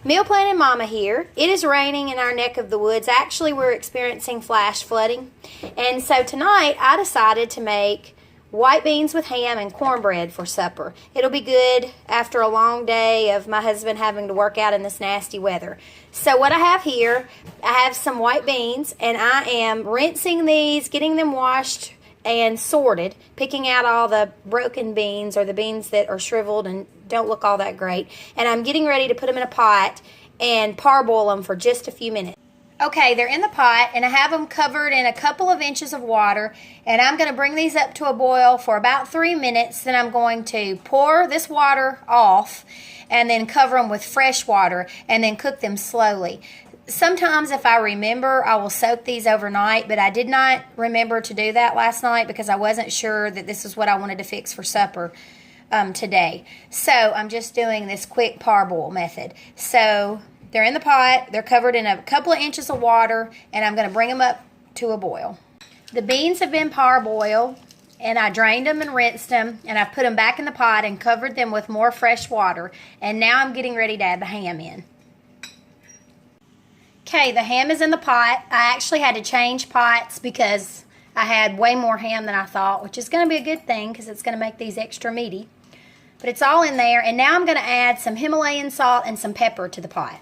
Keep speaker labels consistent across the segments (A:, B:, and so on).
A: Meal Planning Mama here. It is raining in our neck of the woods. Actually, we're experiencing flash flooding. And so tonight, I decided to make white beans with ham and cornbread for supper. It'll be good after a long day of my husband having to work out in this nasty weather. So what I have here, I have some white beans, and I am rinsing these, getting them washed and sorted, picking out all the broken beans or the beans that are shriveled and don't look all that great. And I'm getting ready to put them in a pot and parboil them for just a few minutes. Okay, they're in the pot, and I have them covered in a couple of inches of water, and I'm going to bring these up to a boil for about 3 minutes. Then I'm going to pour this water off and then cover them with fresh water and then cook them slowly. Sometimes if I remember, I will soak these overnight, but I did not remember to do that last night because I wasn't sure that this is what I wanted to fix for supper today. So I'm just doing this quick parboil method. So they're in the pot, they're covered in a couple of inches of water, and I'm going to bring them up to a boil. The beans have been parboiled, and I drained them and rinsed them, and I've put them back in the pot and covered them with more fresh water. And now I'm getting ready to add the ham in. Okay, the ham is in the pot. I actually had to change pots because I had way more ham than I thought, which is going to be a good thing because it's going to make these extra meaty. But it's all in there, and now I'm going to add some Himalayan salt and some pepper to the pot.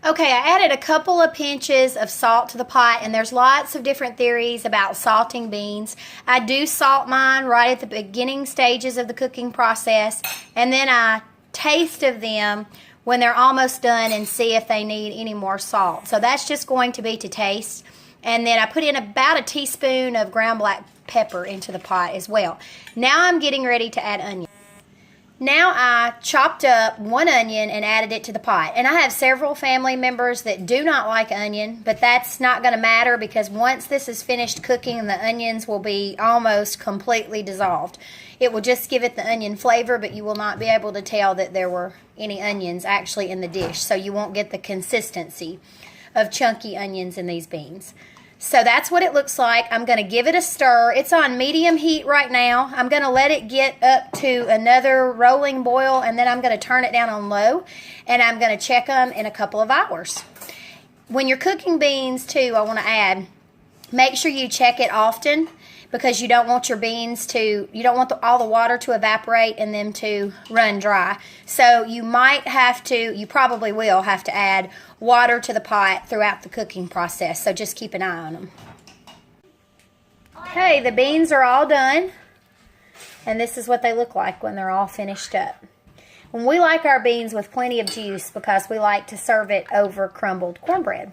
A: Okay, I added a couple of pinches of salt to the pot, and there's lots of different theories about salting beans. I do salt mine right at the beginning stages of the cooking process, and then I taste of them when they're almost done and see if they need any more salt. So that's just going to be to taste. And then I put in about a teaspoon of ground black pepper into the pot as well. Now I'm getting ready to add onion. Now I chopped up one onion and added it to the pot. And I have several family members that do not like onion, but that's not going to matter because once this is finished cooking, the onions will be almost completely dissolved. It will just give it the onion flavor, but you will not be able to tell that there were any onions actually in the dish. So you won't get the consistency of chunky onions in these beans. So that's what it looks like. I'm going to give it a stir. It's on medium heat right now. I'm going to let it get up to another rolling boil, and then I'm going to turn it down on low, and I'm going to check them in a couple of hours. When you're cooking beans, too, I want to add, make sure you check it often because you don't want your beans to, you don't want all the water to evaporate and them to run dry. So you might have to, you probably will have to add water to the pot throughout the cooking process. So just keep an eye on them. Okay, the beans are all done. And this is what they look like when they're all finished up. And we like our beans with plenty of juice because we like to serve it over crumbled cornbread.